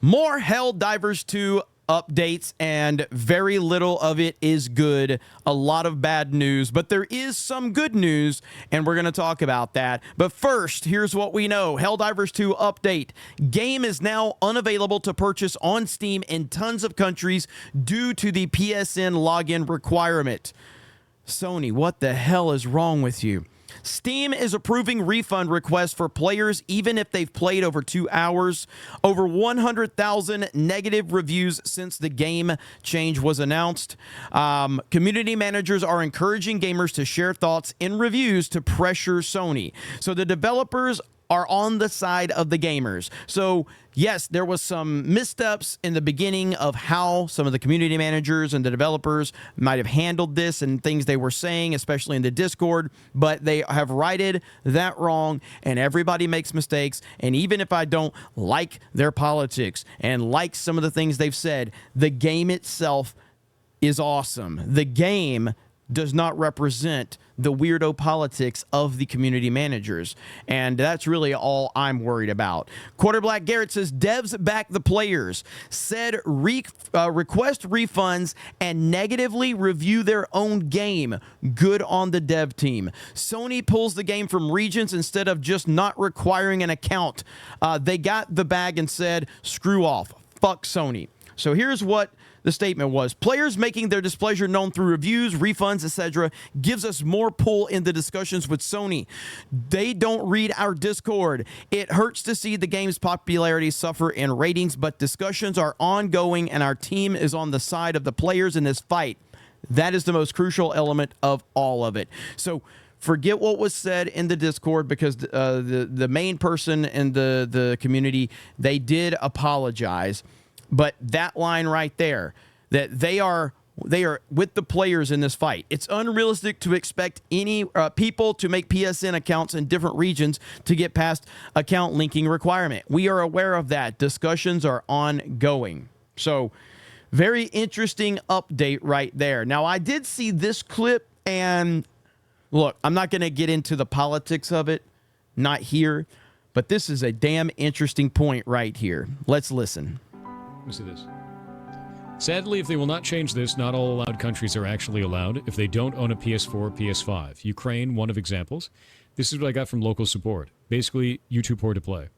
More Helldivers 2 updates, and very little of it is good. A lot of bad news, but there is some good news, and we're going to talk about that. But first, here's what we know. Helldivers 2 update. Game is now unavailable to purchase on Steam in tons of countries due to the PSN login requirement. Sony, what the hell is wrong with you? Steam is approving refund requests for players even if they've played over 2 hours. Over 100,000 negative reviews since the game change was announced. Community managers are encouraging gamers to share thoughts in reviews to pressure Sony. So the developers are on the side of the gamers. So yes, there was some missteps in the beginning of how some of the community managers and the developers might have handled this and things they were saying, especially in the Discord, but they have righted that wrong, and everybody makes mistakes. And even if I don't like their politics and like some of the things they've said, the game itself is awesome. The game does not represent the weirdo politics of the community managers. And that's really all I'm worried about. Quarterblack Garrett says, devs back the players. Said request refunds and negatively review their own game. Good on the dev team. Sony pulls the game from regions instead of just not requiring an account. They got the bag and said, screw off. Fuck Sony. So here's what the statement was. Players making their displeasure known through reviews, refunds, etc. gives us more pull in the discussions with Sony. They don't read our Discord. It hurts to see the game's popularity suffer in ratings, but discussions are ongoing and our team is on the side of the players in this fight. That is the most crucial element of all of it. So forget what was said in the Discord, because the main person in the community, they did apologize. But that line right there, that they are with the players in this fight. It's unrealistic to expect any people to make PSN accounts in different regions to get past account linking requirement. We are aware of that. Discussions are ongoing. So very interesting update right there. Now, I did see this clip, and look, I'm not going to get into the politics of it, not here, but this is a damn interesting point right here. Let's listen. See this. Sadly, if they will not change this, not all allowed countries are actually allowed if they don't own a PS4 or PS5. Ukraine, one of examples. This is what I got from local support. Basically, you too poor to play.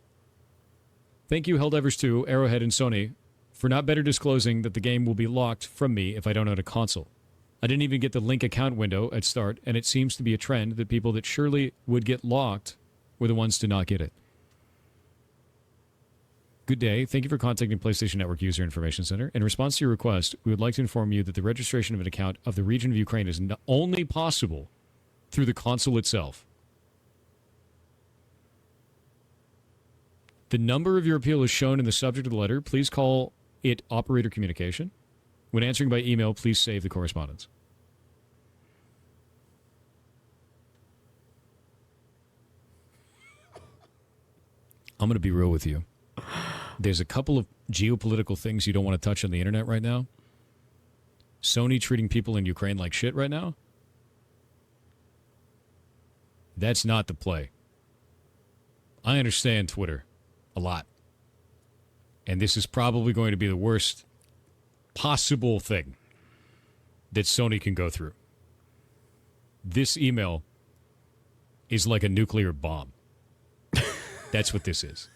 Thank you, Helldivers 2, Arrowhead, and Sony, for not better disclosing that the game will be locked from me if I don't own a console. I didn't even get the link account window at start, and it seems to be a trend that people that surely would get locked were the ones to not get it. Good day. Thank you for contacting PlayStation Network User Information Center. In response to your request, we would like to inform you that the registration of an account of the region of Ukraine is only possible through the console itself. The number of your appeal is shown in the subject of the letter. Please call it operator communication. When answering by email, please save the correspondence. I'm going to be real with you. There's a couple of geopolitical things you don't want to touch on the internet right now. Sony treating people in Ukraine like shit right now. That's not the play. I understand Twitter a lot. And this is probably going to be the worst possible thing that Sony can go through. This email is like a nuclear bomb. That's what this is.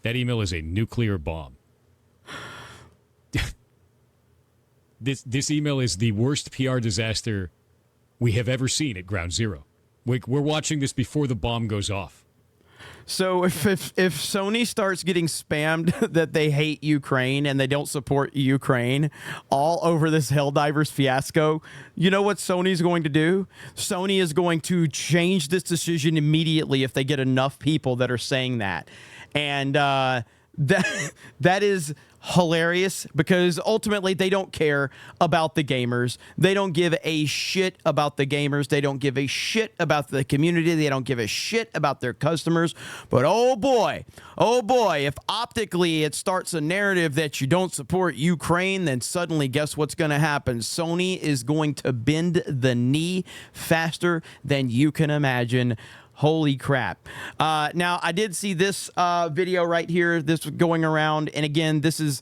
That email is a nuclear bomb. This email is the worst PR disaster we have ever seen at Ground Zero. We're watching this before the bomb goes off. So if Sony starts getting spammed that they hate Ukraine and they don't support Ukraine all over this Helldivers fiasco, you know what Sony's going to do? Sony is going to change this decision immediately if they get enough people that are saying that. And that is hilarious, because ultimately they don't care about the gamers. They don't give a shit about the gamers. They don't give a shit about the community. They don't give a shit about their customers. But oh boy, if optically it starts a narrative that you don't support Ukraine, then suddenly guess what's going to happen? Sony is going to bend the knee faster than you can imagine. Holy crap. Now, I did see this video right here. This was going around. And again, this is,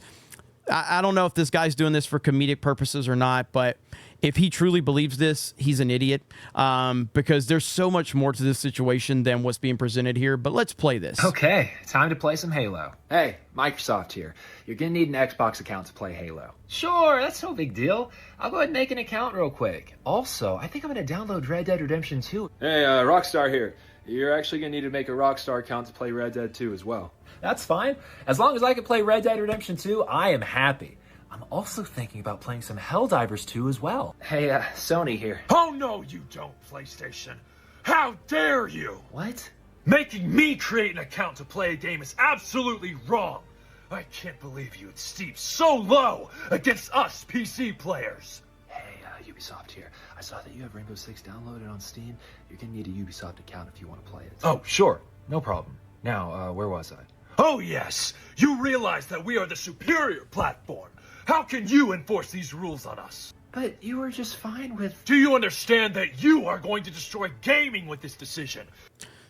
I don't know if this guy's doing this for comedic purposes or not, but if he truly believes this, he's an idiot, because there's so much more to this situation than what's being presented here. But let's play this. Okay, time to play some Halo. Hey, Microsoft here. You're gonna need an Xbox account to play Halo. Sure, that's no big deal. I'll go ahead and make an account real quick. Also, I think I'm gonna download Red Dead Redemption 2. Hey, Rockstar here. You're actually gonna need to make a Rockstar account to play Red Dead 2 as well. That's fine. As long as I can play Red Dead Redemption 2, I am happy. I'm also thinking about playing some Helldivers 2 as well. Hey, Sony here. Oh, no, you don't, PlayStation. How dare you? What? Making me create an account to play a game is absolutely wrong. I can't believe you would stoop so low against us PC players. Hey, Ubisoft here. I saw that you have Rainbow Six downloaded on Steam. You're gonna need a Ubisoft account if you want to play it. Oh, sure. No problem. Now, where was I? Oh, yes. You realize that we are the superior platform. How can you enforce these rules on us? But you were just fine with... Do you understand that you are going to destroy gaming with this decision?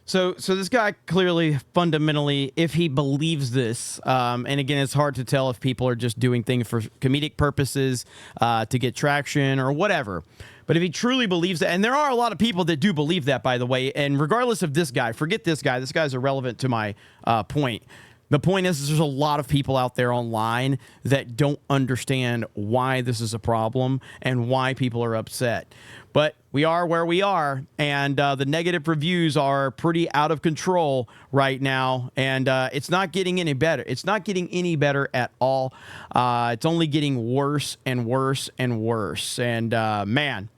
So this guy clearly, fundamentally, if he believes this, and again, it's hard to tell if people are just doing things for comedic purposes, to get traction or whatever. But if he truly believes that, and there are a lot of people that do believe that, by the way, and regardless of this guy, forget this guy's irrelevant to my point. The point is there's a lot of people out there online that don't understand why this is a problem and why people are upset. But we are where we are, and the negative reviews are pretty out of control right now, and it's not getting any better. It's not getting any better at all. It's only getting worse and worse and worse. And man,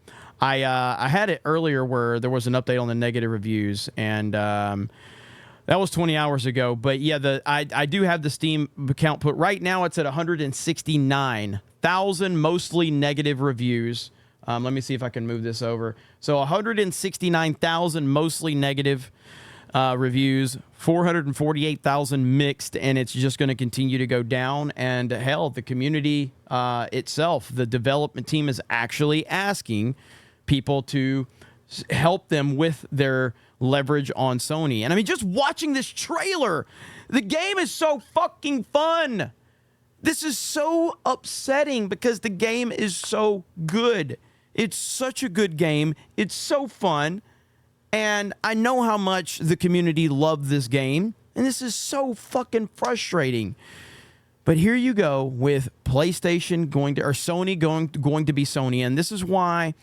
I had it earlier where there was an update on the negative reviews, and that was 20 hours ago. But yeah, I do have the Steam account put right now. It's at 169,000 mostly negative reviews. Let me see if I can move this over. So 169,000 mostly negative reviews, 448,000 mixed, and it's just going to continue to go down. And hell, the community itself, the development team is actually asking people to help them with their leverage on Sony. And I mean, just watching this trailer, the game is so fucking fun. This is so upsetting because the game is so good. It's such a good game. It's so fun. And I know how much the community loved this game. And this is so fucking frustrating. But here you go with PlayStation or Sony going to be Sony. And this is why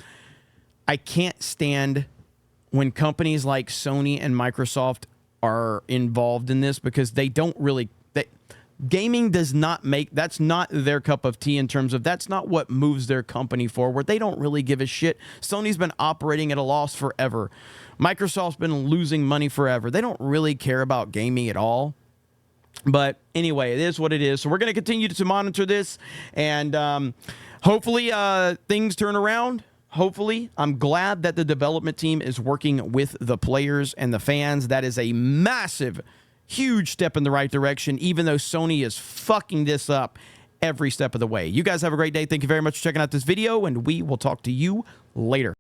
I can't stand when companies like Sony and Microsoft are involved in this, because they don't really... Gaming does not that's not their cup of tea in terms of that's not what moves their company forward. They don't really give a shit. Sony's been operating at a loss forever. Microsoft's been losing money forever. They don't really care about gaming at all. But anyway, it is what it is. So we're going to continue to monitor this, and hopefully things turn around. Hopefully. I'm glad that the development team is working with the players and the fans. That is a massive, huge step in the right direction, even though Sony is fucking this up every step of the way. You guys have a great day. Thank you very much for checking out this video, and we will talk to you later.